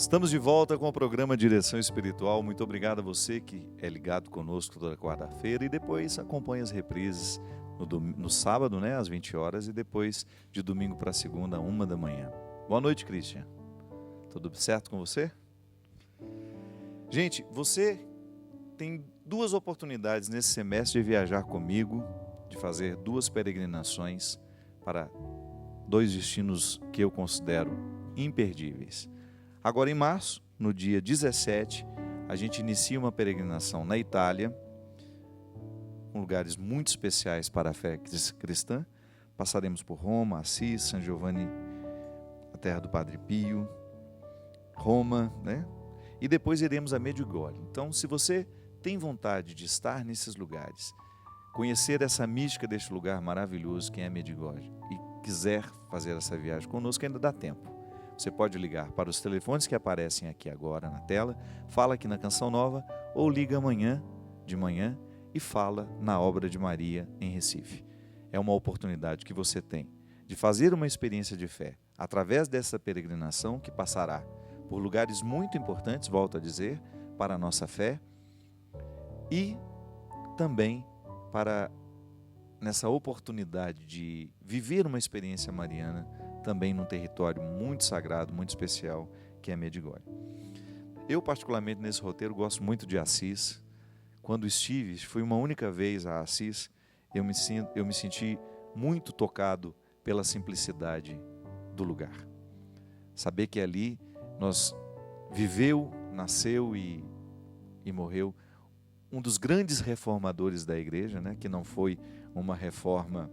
Estamos de volta com o programa Direção Espiritual. Muito obrigado a você que é ligado conosco toda quarta-feira e depois acompanha as reprises no sábado, né, às 20 horas, e depois de domingo para segunda, 1 da manhã. Boa noite, Christian. Tudo certo com você? Gente, você tem duas oportunidades nesse semestre de viajar comigo, de fazer duas peregrinações para dois destinos que eu considero imperdíveis. Agora em março, no dia 17, a gente inicia uma peregrinação na Itália, com lugares muito especiais para a fé cristã. Passaremos por Roma, Assis, San Giovanni, a terra do Padre Pio, Roma, né? E depois iremos a Medjugorje. Então, se você tem vontade de estar nesses lugares, conhecer essa mística deste lugar maravilhoso que é Medjugorje, e quiser fazer essa viagem conosco, ainda dá tempo. Você pode ligar para os telefones que aparecem aqui agora na tela, fala aqui na Canção Nova, ou liga amanhã, de manhã, e fala na Obra de Maria em Recife. É uma oportunidade que você tem de fazer uma experiência de fé através dessa peregrinação que passará por lugares muito importantes, volto a dizer, para a nossa fé, e também para nessa oportunidade de viver uma experiência mariana também num território muito sagrado, muito especial, que é Medjugorje. Eu, particularmente, nesse roteiro, gosto muito de Assis. Quando estive, fui uma única vez a Assis, eu me senti muito tocado pela simplicidade do lugar. Saber que ali viveu, nasceu e morreu um dos grandes reformadores da igreja, né? Que não foi uma reforma...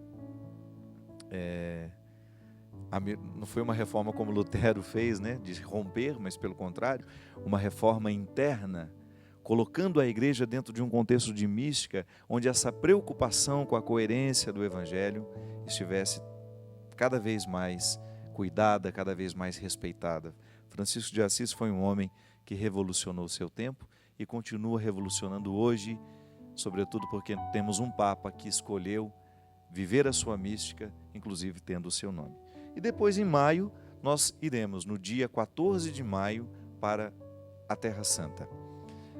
não foi uma reforma como Lutero fez, né, de romper, mas pelo contrário, uma reforma interna, colocando a igreja dentro de um contexto de mística, onde essa preocupação com a coerência do evangelho estivesse cada vez mais cuidada, cada vez mais respeitada. Francisco de Assis foi um homem que revolucionou o seu tempo e continua revolucionando hoje, sobretudo porque temos um Papa que escolheu viver a sua mística, inclusive tendo o seu nome. E depois, em maio, nós iremos, no dia 14 de maio, para a Terra Santa.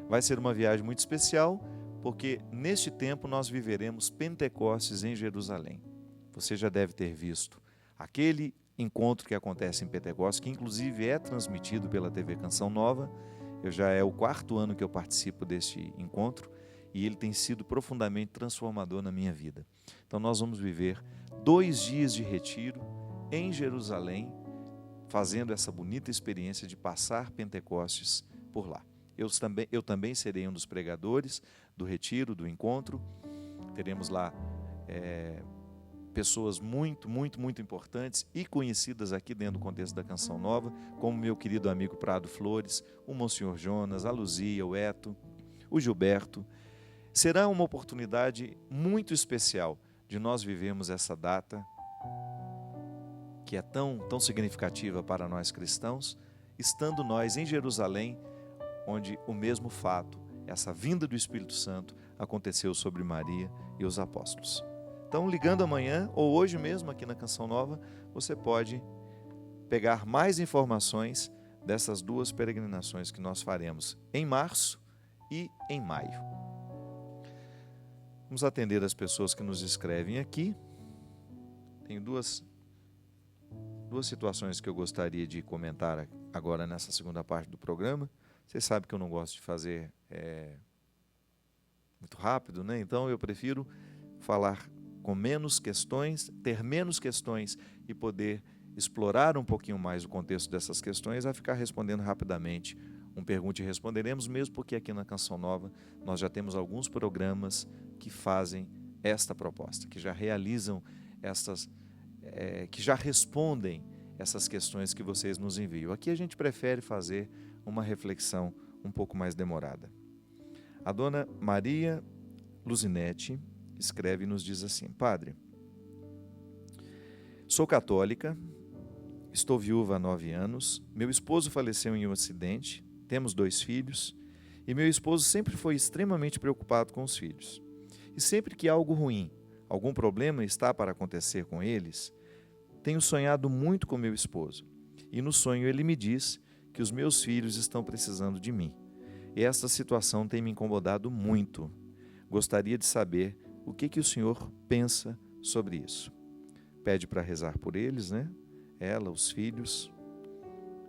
Vai ser uma viagem muito especial, porque neste tempo nós viveremos Pentecostes em Jerusalém. Você já deve ter visto aquele encontro que acontece em Pentecostes, que inclusive é transmitido pela TV Canção Nova. Já é o 4º ano que eu participo deste encontro, e ele tem sido profundamente transformador na minha vida. Então nós vamos viver 2 dias de retiro em Jerusalém, fazendo essa bonita experiência de passar Pentecostes por lá. Eu também serei um dos pregadores do retiro, do encontro. Teremos lá pessoas muito, muito, muito importantes e conhecidas aqui dentro do contexto da Canção Nova, como meu querido amigo Prado Flores, o Monsenhor Jonas, a Luzia, o Eto, o Gilberto. Será uma oportunidade muito especial de nós vivermos essa data que é tão significativa para nós cristãos, estando nós em Jerusalém, onde o mesmo fato, essa vinda do Espírito Santo, aconteceu sobre Maria e os apóstolos. Então, ligando amanhã, ou hoje mesmo aqui na Canção Nova, você pode pegar mais informações dessas duas peregrinações que nós faremos em março e em maio. Vamos atender as pessoas que nos escrevem aqui. Tenho duas situações que eu gostaria de comentar agora nessa segunda parte do programa. Vocês sabem que eu não gosto de fazer muito rápido, né? Então eu prefiro falar com menos questões, ter menos questões e poder explorar um pouquinho mais o contexto dessas questões, a ficar respondendo rapidamente um Pergunte e Responderemos, mesmo porque aqui na Canção Nova nós já temos alguns programas que fazem esta proposta, que já realizam que já respondem essas questões que vocês nos enviam. Aqui a gente prefere fazer uma reflexão um pouco mais demorada. A dona Maria Luzinete escreve e nos diz assim: Padre, sou católica, estou viúva há 9 anos, meu esposo faleceu em um acidente, temos 2 filhos, e meu esposo sempre foi extremamente preocupado com os filhos. E sempre que algo ruim, algum problema está para acontecer com eles, tenho sonhado muito com meu esposo. E no sonho ele me diz que os meus filhos estão precisando de mim. E esta situação tem me incomodado muito. Gostaria de saber o que o senhor pensa sobre isso. Pede para rezar por eles, né? Ela, os filhos,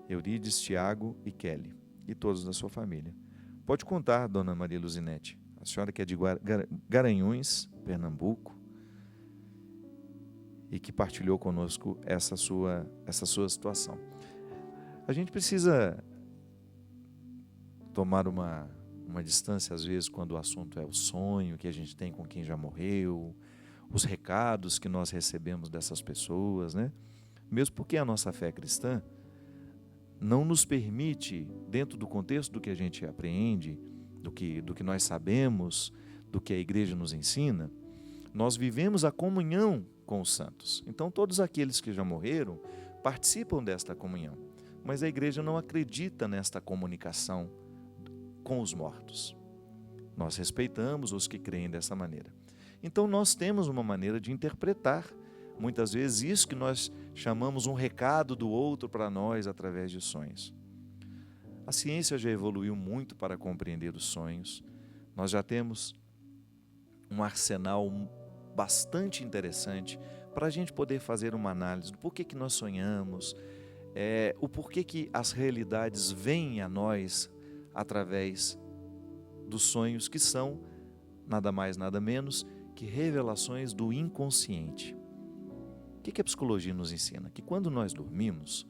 Eurides, Tiago e Kelly, e todos da sua família. Pode contar, dona Maria Luzinete, a senhora que é de Garanhuns, Pernambuco, e que partilhou conosco essa sua situação. A gente precisa tomar uma distância, às vezes, quando o assunto é o sonho que a gente tem com quem já morreu, os recados que nós recebemos dessas pessoas, né? Mesmo porque a nossa fé cristã não nos permite, dentro do contexto do que a gente apreende, do que nós sabemos, do que a igreja nos ensina, nós vivemos a comunhão com os santos. Então, todos aqueles que já morreram participam desta comunhão, mas a igreja não acredita nesta comunicação com os mortos. Nós respeitamos os que creem dessa maneira. Então, nós temos uma maneira de interpretar, muitas vezes, isso que nós chamamos um recado do outro para nós através de sonhos. A ciência já evoluiu muito para compreender os sonhos. Nós já temos um arsenal bastante interessante para a gente poder fazer uma análise do porquê que nós sonhamos, o porquê que as realidades vêm a nós através dos sonhos, que são nada mais, nada menos que revelações do inconsciente. O que a psicologia nos ensina? Que quando nós dormimos,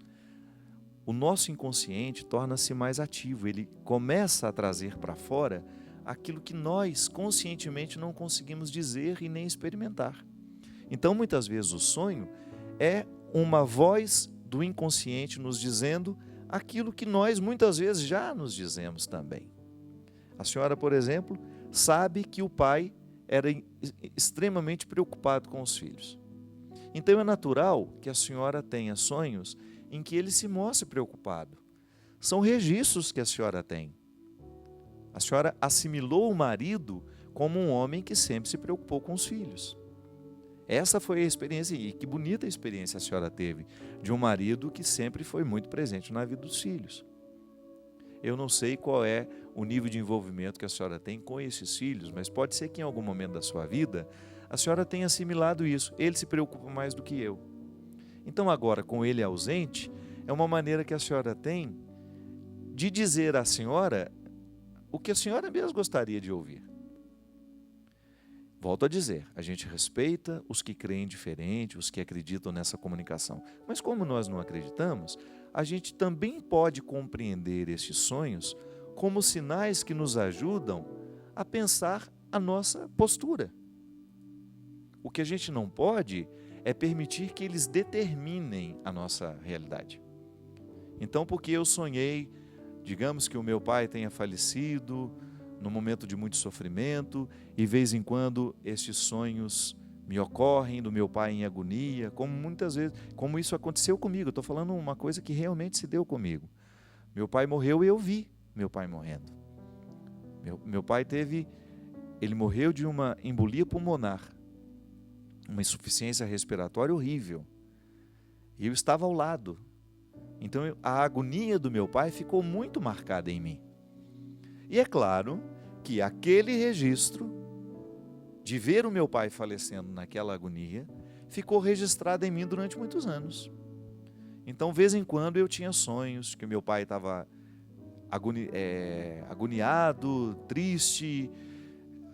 o nosso inconsciente torna-se mais ativo, ele começa a trazer para fora aquilo que nós conscientemente não conseguimos dizer e nem experimentar. Então, muitas vezes o sonho é uma voz do inconsciente nos dizendo aquilo que nós muitas vezes já nos dizemos também. A senhora, por exemplo, sabe que o pai era extremamente preocupado com os filhos. Então é natural que a senhora tenha sonhos em que ele se mostre preocupado. São registros que a senhora tem. A senhora assimilou o marido como um homem que sempre se preocupou com os filhos. Essa foi a experiência, e que bonita experiência a senhora teve, de um marido que sempre foi muito presente na vida dos filhos. Eu não sei qual é o nível de envolvimento que a senhora tem com esses filhos, mas pode ser que em algum momento da sua vida a senhora tenha assimilado isso. Ele se preocupa mais do que eu. Então agora, com ele ausente, é uma maneira que a senhora tem de dizer à senhora o que a senhora mesmo gostaria de ouvir. Volto a dizer, a gente respeita os que creem diferente, os que acreditam nessa comunicação. Mas como nós não acreditamos, a gente também pode compreender estes sonhos como sinais que nos ajudam a pensar a nossa postura. O que a gente não pode é permitir que eles determinem a nossa realidade. Então, porque eu sonhei, digamos que o meu pai tenha falecido num momento de muito sofrimento, e de vez em quando estes sonhos me ocorrem do meu pai em agonia, como muitas vezes, como isso aconteceu comigo. Eu estou falando uma coisa que realmente se deu comigo. Meu pai morreu e eu vi meu pai morrendo. Meu pai ele morreu de uma embolia pulmonar, uma insuficiência respiratória horrível. E eu estava ao lado. Então a agonia do meu pai ficou muito marcada em mim. E é claro que aquele registro de ver o meu pai falecendo naquela agonia ficou registrado em mim durante muitos anos. Então, de vez em quando eu tinha sonhos que meu pai estava agoniado, triste,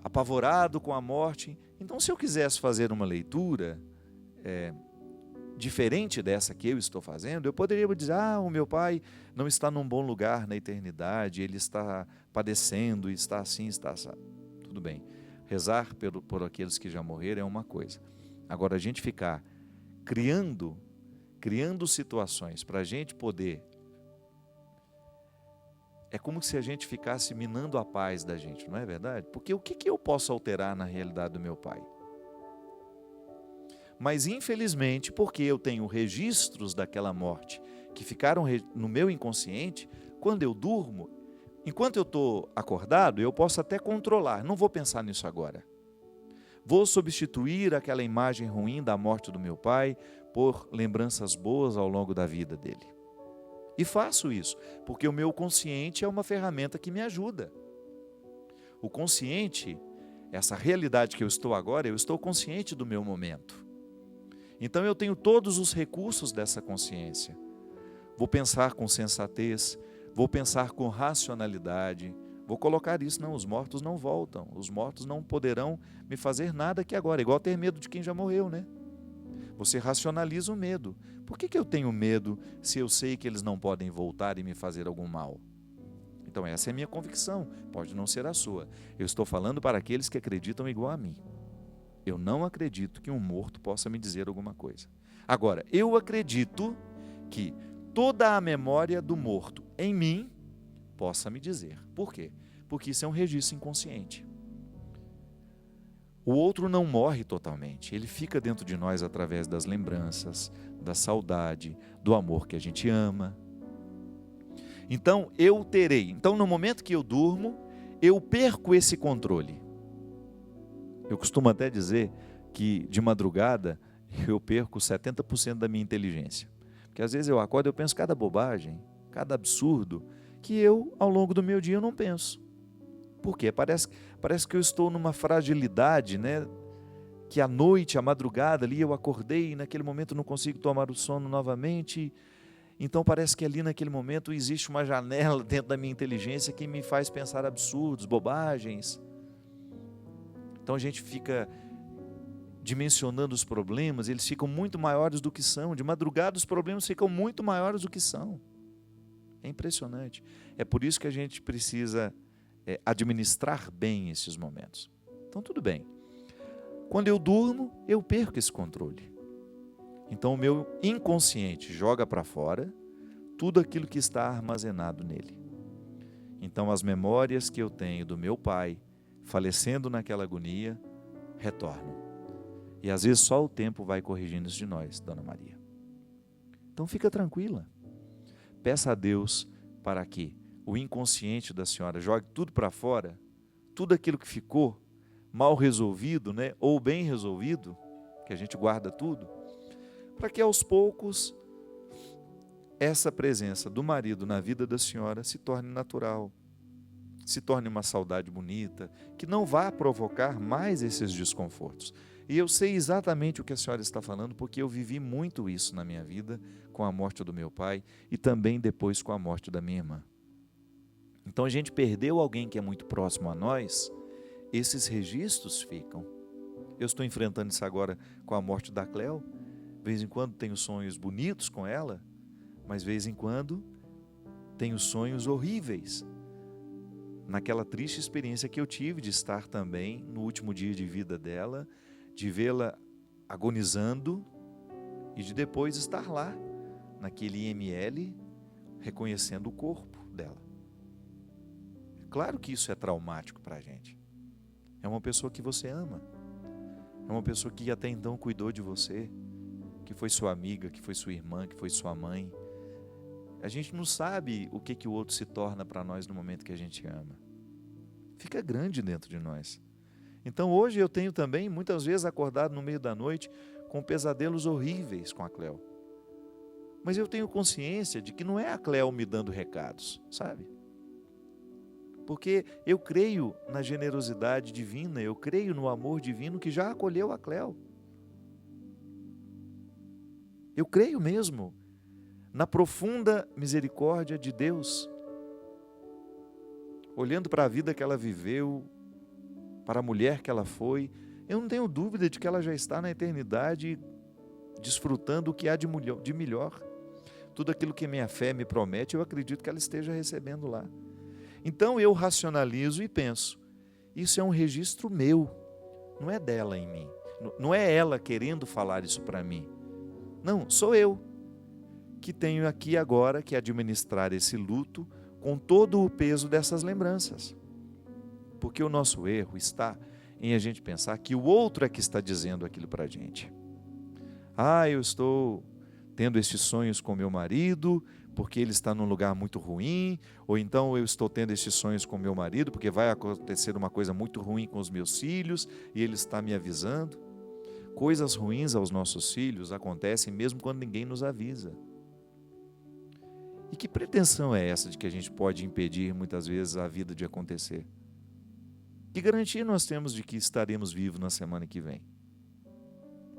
apavorado com a morte. Então, se eu quisesse fazer uma leitura diferente dessa que eu estou fazendo, eu poderia dizer, o meu pai não está num bom lugar na eternidade, ele está padecendo, está assim, está assim. Tudo bem, rezar por aqueles que já morreram é uma coisa. Agora, a gente ficar criando situações para a gente poder... É como se a gente ficasse minando a paz da gente, não é verdade? Porque o que eu posso alterar na realidade do meu pai? Mas, infelizmente, porque eu tenho registros daquela morte que ficaram no meu inconsciente, quando eu durmo, enquanto eu estou acordado, eu posso até controlar. Não vou pensar nisso agora. Vou substituir aquela imagem ruim da morte do meu pai por lembranças boas ao longo da vida dele. E faço isso, porque o meu consciente é uma ferramenta que me ajuda. O consciente, essa realidade que eu estou agora, eu estou consciente do meu momento. Então eu tenho todos os recursos dessa consciência. Vou pensar com sensatez, vou pensar com racionalidade, vou colocar isso, não, os mortos não voltam, os mortos não poderão me fazer nada aqui agora, igual ter medo de quem já morreu, né? Você racionaliza o medo. Por que eu tenho medo se eu sei que eles não podem voltar e me fazer algum mal? Então essa é a minha convicção, pode não ser a sua. Eu estou falando para aqueles que acreditam igual a mim. Eu não acredito que um morto possa me dizer alguma coisa. Agora, eu acredito que toda a memória do morto em mim possa me dizer. Por quê? Porque isso é um registro inconsciente. O outro não morre totalmente, ele fica dentro de nós através das lembranças, da saudade, do amor que a gente ama. Então, no momento que eu durmo, eu perco esse controle. Eu costumo até dizer que de madrugada eu perco 70% da minha inteligência. Porque às vezes eu acordo e eu penso cada bobagem, cada absurdo, que eu, ao longo do meu dia, eu não penso. Por quê? Parece que eu estou numa fragilidade, né? Que à noite, à madrugada, ali eu acordei e naquele momento não consigo tomar o sono novamente. Então parece que ali naquele momento existe uma janela dentro da minha inteligência que me faz pensar absurdos, bobagens. Então a gente fica dimensionando os problemas, eles ficam muito maiores do que são. De madrugada os problemas ficam muito maiores do que são. É impressionante. É por isso que a gente precisa administrar bem esses momentos. Então tudo bem. Quando eu durmo, eu perco esse controle. Então o meu inconsciente joga para fora tudo aquilo que está armazenado nele. Então as memórias que eu tenho do meu pai, falecendo naquela agonia, retornam. E às vezes só o tempo vai corrigindo isso de nós, Dona Maria. Então fica tranquila. Peça a Deus para que o inconsciente da senhora jogue tudo para fora, tudo aquilo que ficou mal resolvido, né, ou bem resolvido, que a gente guarda tudo, para que aos poucos essa presença do marido na vida da senhora se torne natural, se torne uma saudade bonita, que não vá provocar mais esses desconfortos. E eu sei exatamente o que a senhora está falando, porque eu vivi muito isso na minha vida, com a morte do meu pai e também depois com a morte da minha irmã. Então a gente perdeu alguém que é muito próximo a nós, esses registros ficam. Eu estou enfrentando isso agora com a morte da Cleo. De vez em quando tenho sonhos bonitos com ela, mas de vez em quando tenho sonhos horríveis. Naquela triste experiência que eu tive de estar também no último dia de vida dela, de vê-la agonizando e de depois estar lá, naquele IML, reconhecendo o corpo dela. Claro que isso é traumático para a gente. É uma pessoa que você ama. É uma pessoa que até então cuidou de você, que foi sua amiga, que foi sua irmã, que foi sua mãe. A gente não sabe o que o outro se torna para nós no momento que a gente ama. Fica grande dentro de nós. Então hoje eu tenho também, muitas vezes, acordado no meio da noite com pesadelos horríveis com a Cleo. Mas eu tenho consciência de que não é a Cleo me dando recados, sabe? Porque eu creio na generosidade divina, eu creio no amor divino que já acolheu a Cleo. Eu creio mesmo na profunda misericórdia de Deus. Olhando para a vida que ela viveu, para a mulher que ela foi, eu não tenho dúvida de que ela já está na eternidade desfrutando o que há de melhor. Tudo aquilo que minha fé me promete, eu acredito que ela esteja recebendo lá. Então eu racionalizo e penso, isso é um registro meu, não é dela em mim. Não é ela querendo falar isso para mim. Não, sou eu que tenho aqui agora que administrar esse luto com todo o peso dessas lembranças. Porque o nosso erro está em a gente pensar que o outro é que está dizendo aquilo para a gente. Eu estou tendo estes sonhos com meu marido porque ele está num lugar muito ruim, ou então eu estou tendo estes sonhos com meu marido porque vai acontecer uma coisa muito ruim com os meus filhos e ele está me avisando. Coisas ruins aos nossos filhos acontecem mesmo quando ninguém nos avisa. E que pretensão é essa de que a gente pode impedir muitas vezes a vida de acontecer? Que garantia nós temos de que estaremos vivos na semana que vem?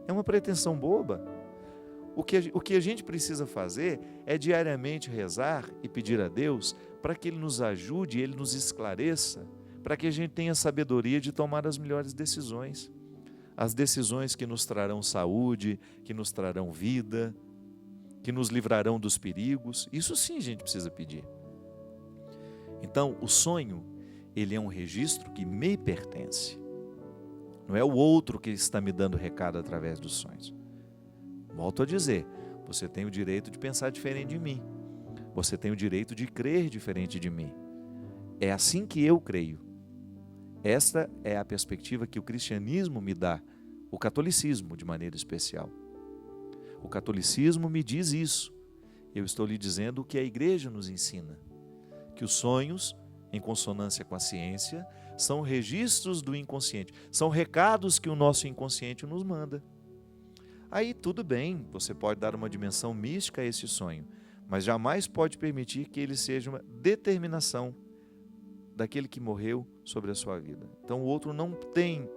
É uma pretensão boba. O que a gente precisa fazer é diariamente rezar e pedir a Deus para que Ele nos ajude, Ele nos esclareça, para que a gente tenha sabedoria de tomar as melhores decisões. As decisões que nos trarão saúde, que nos trarão vida, que nos livrarão dos perigos. Isso sim a gente precisa pedir. Então, o sonho, ele é um registro que me pertence. Não é o outro que está me dando recado através dos sonhos. Volto a dizer, você tem o direito de pensar diferente de mim. Você tem o direito de crer diferente de mim. É assim que eu creio. Esta é a perspectiva que o cristianismo me dá, o catolicismo de maneira especial. O catolicismo me diz isso. Eu estou lhe dizendo o que a igreja nos ensina. Que os sonhos, em consonância com a ciência, são registros do inconsciente. São recados que o nosso inconsciente nos manda. Aí tudo bem, você pode dar uma dimensão mística a esse sonho, mas jamais pode permitir que ele seja uma determinação daquele que morreu sobre a sua vida. Então o outro não tem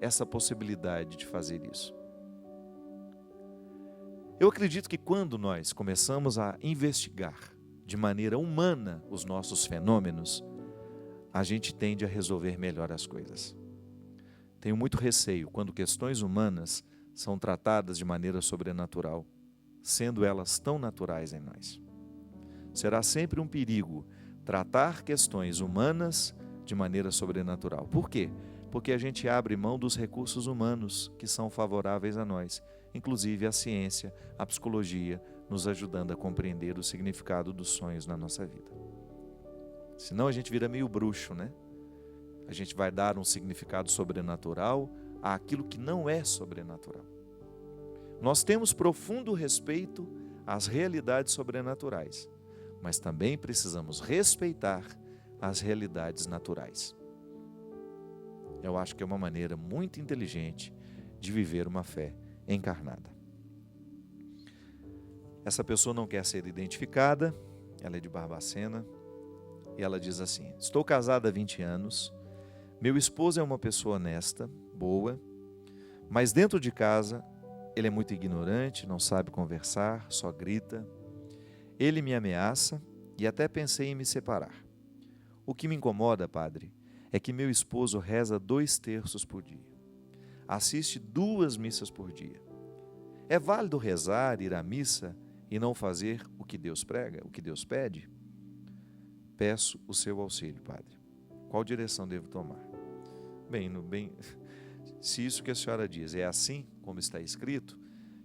essa possibilidade de fazer isso. Eu acredito que quando nós começamos a investigar de maneira humana os nossos fenômenos, a gente tende a resolver melhor as coisas. Tenho muito receio quando questões humanas são tratadas de maneira sobrenatural, sendo elas tão naturais em nós. Será sempre um perigo tratar questões humanas de maneira sobrenatural. Por quê? Porque a gente abre mão dos recursos humanos que são favoráveis a nós, inclusive a ciência, a psicologia, nos ajudando a compreender o significado dos sonhos na nossa vida. Senão a gente vira meio bruxo, né? A gente vai dar um significado sobrenatural àquilo que não é sobrenatural. Nós temos profundo respeito às realidades sobrenaturais, mas também precisamos respeitar as realidades naturais. Eu acho que é uma maneira muito inteligente de viver uma fé encarnada. Essa pessoa não quer ser identificada, ela é de Barbacena, e ela diz assim: estou casada há 20 anos, meu esposo é uma pessoa honesta, boa, mas dentro de casa ele é muito ignorante, não sabe conversar, só grita. Ele me ameaça e até pensei em me separar. O que me incomoda, padre, é que meu esposo reza 2 terços por dia. Assiste 2 missas por dia. É válido rezar, ir à missa e não fazer o que Deus prega, o que Deus pede? Peço o seu auxílio, padre. Qual direção devo tomar? Bem, se isso que a senhora diz é assim, como está escrito,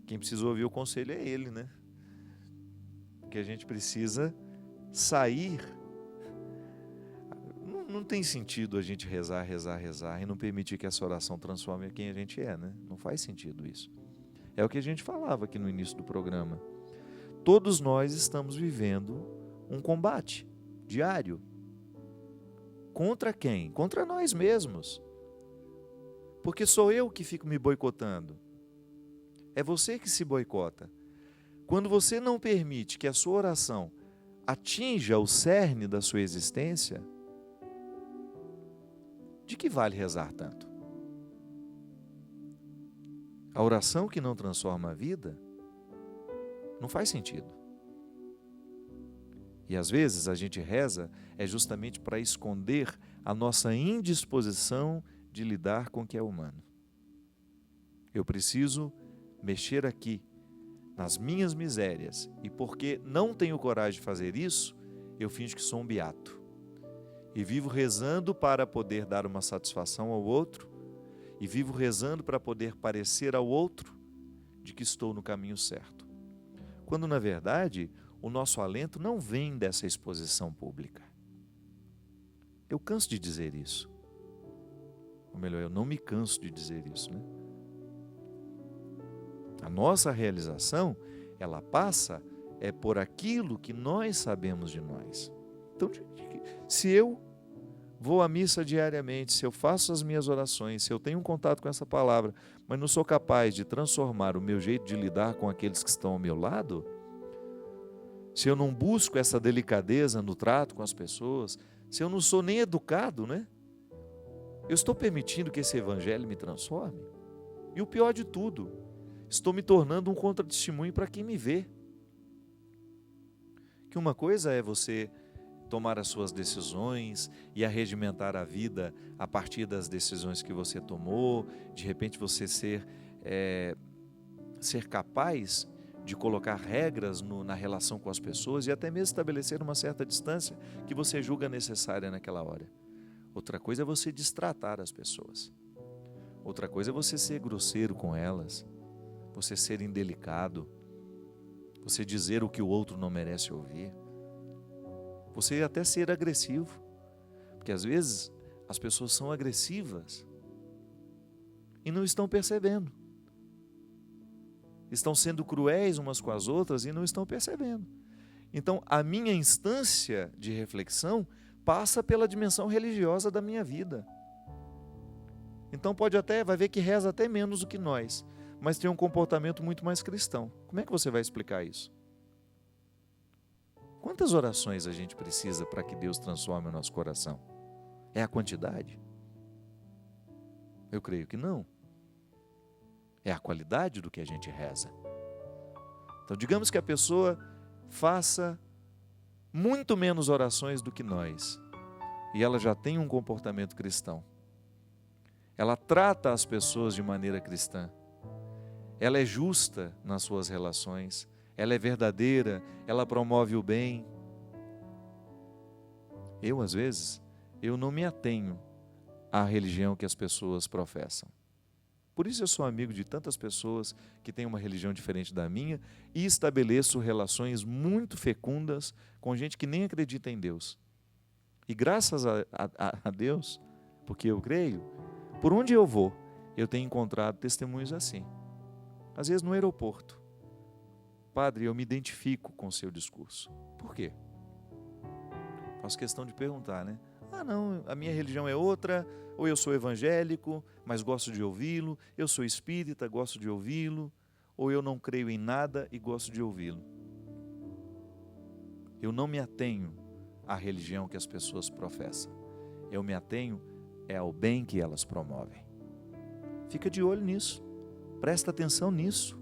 quem precisa ouvir o conselho é ele, né? Porque a gente precisa sair. Não tem sentido a gente rezar e não permitir que essa oração transforme quem a gente é, né? Não faz sentido isso. É o que a gente falava aqui no início do programa. Todos nós estamos vivendo um combate diário. Contra quem? Contra nós mesmos. Porque sou eu que fico me boicotando. É você que se boicota. Quando você não permite que a sua oração atinja o cerne da sua existência, de que vale rezar tanto? A oração que não transforma a vida não faz sentido. E às vezes a gente reza justamente para esconder a nossa indisposição de lidar com o que é humano. Eu preciso mexer aqui nas minhas misérias, e porque não tenho coragem de fazer isso, eu finjo que sou um beato. E vivo rezando para poder dar uma satisfação ao outro, e vivo rezando para poder parecer ao outro de que estou no caminho certo. Quando, na verdade, o nosso alento não vem dessa exposição pública. Eu canso de dizer isso. Ou melhor, eu não me canso de dizer isso, né? A nossa realização, ela passa por aquilo que nós sabemos de nós. Então, se eu vou à missa diariamente, se eu faço as minhas orações, se eu tenho um contato com essa palavra, mas não sou capaz de transformar o meu jeito de lidar com aqueles que estão ao meu lado, se eu não busco essa delicadeza no trato com as pessoas, se eu não sou nem educado, né? Eu estou permitindo que esse evangelho me transforme? E o pior de tudo, estou me tornando um contratestemunho para quem me vê. Que uma coisa é você tomar as suas decisões e arregimentar a vida a partir das decisões que você tomou, de repente você ser capaz de colocar regras na relação com as pessoas e até mesmo estabelecer uma certa distância que você julga necessária naquela hora. Outra coisa é você destratar as pessoas. Outra coisa é você ser grosseiro com elas, você ser indelicado, você dizer o que o outro não merece ouvir, você até ser agressivo, porque às vezes as pessoas são agressivas e não estão percebendo. Estão sendo cruéis umas com as outras e não estão percebendo. Então, a minha instância de reflexão passa pela dimensão religiosa da minha vida. Então, vai ver que reza até menos do que nós, mas tem um comportamento muito mais cristão. Como é que você vai explicar isso? Quantas orações a gente precisa para que Deus transforme o nosso coração? É a quantidade? Eu creio que não. É a qualidade do que a gente reza. Então, digamos que a pessoa faça muito menos orações do que nós, e ela já tem um comportamento cristão. Ela trata as pessoas de maneira cristã. Ela é justa nas suas relações, ela é verdadeira, ela promove o bem. Às vezes, eu não me atenho à religião que as pessoas professam. Por isso eu sou amigo de tantas pessoas que têm uma religião diferente da minha e estabeleço relações muito fecundas com gente que nem acredita em Deus. E graças a Deus, porque eu creio, por onde eu vou, eu tenho encontrado testemunhos assim. Às vezes no aeroporto. Padre, eu me identifico com o seu discurso. Por quê? Faço questão de perguntar, né? Não, a minha religião é outra, ou eu sou evangélico, mas gosto de ouvi-lo, eu sou espírita, gosto de ouvi-lo, ou eu não creio em nada e gosto de ouvi-lo. Eu não me atenho à religião que as pessoas professam. Eu me atenho ao bem que elas promovem. Fica de olho nisso, presta atenção nisso.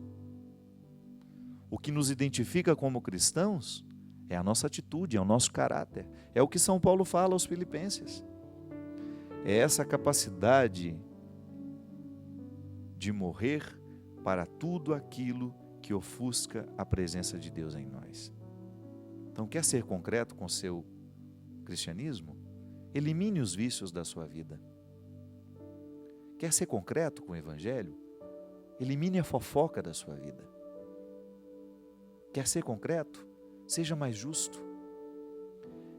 O que nos identifica como cristãos é a nossa atitude, é o nosso caráter. É o que São Paulo fala aos Filipenses. É essa capacidade de morrer para tudo aquilo que ofusca a presença de Deus em nós. Então, quer ser concreto com o seu cristianismo? Elimine os vícios da sua vida. Quer ser concreto com o Evangelho? Elimine a fofoca da sua vida. Quer ser concreto? Seja mais justo.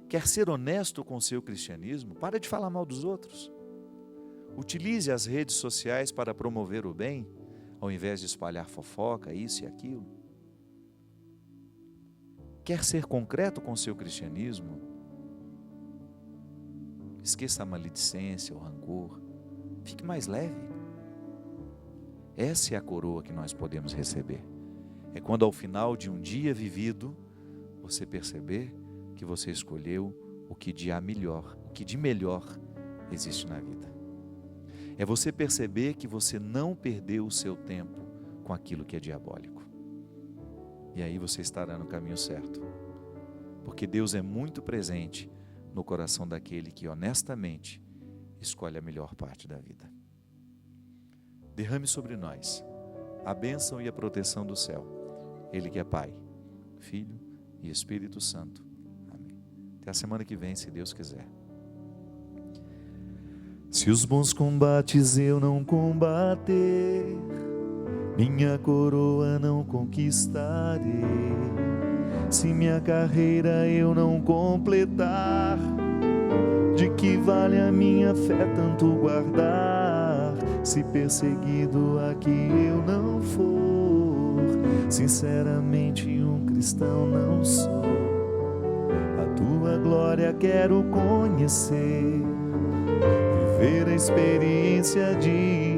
Quer ser honesto com o seu cristianismo? Para de falar mal dos outros. Utilize as redes sociais para promover o bem, ao invés de espalhar fofoca, isso e aquilo. Quer ser concreto com o seu cristianismo? Esqueça a maledicência, o rancor. Fique mais leve. Essa é a coroa que nós podemos receber. É quando ao final de um dia vivido, você perceber que você escolheu o que de melhor existe na vida. É você perceber que você não perdeu o seu tempo com aquilo que é diabólico. E aí você estará no caminho certo. Porque Deus é muito presente no coração daquele que honestamente escolhe a melhor parte da vida. Derrame sobre nós a bênção e a proteção do céu. Ele que é Pai, Filho e Espírito Santo. Amém. Até a semana que vem, se Deus quiser. Se os bons combates eu não combater, minha coroa não conquistarei. Se minha carreira eu não completar, de que vale a minha fé tanto guardar? Se perseguido aqui eu não for, sinceramente um cristão não sou. A tua glória quero conhecer, viver a experiência de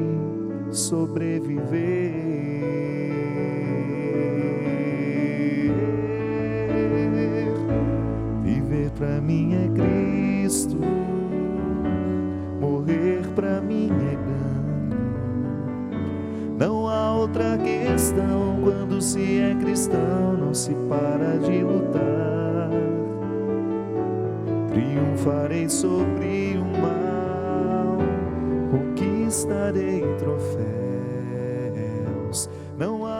sobreviver. mim é Cristo, morrer pra mim é ganho. Não há outra questão, quando se é cristão, não se para de lutar. Triunfarei sobre o mal, conquistarei troféus. Não há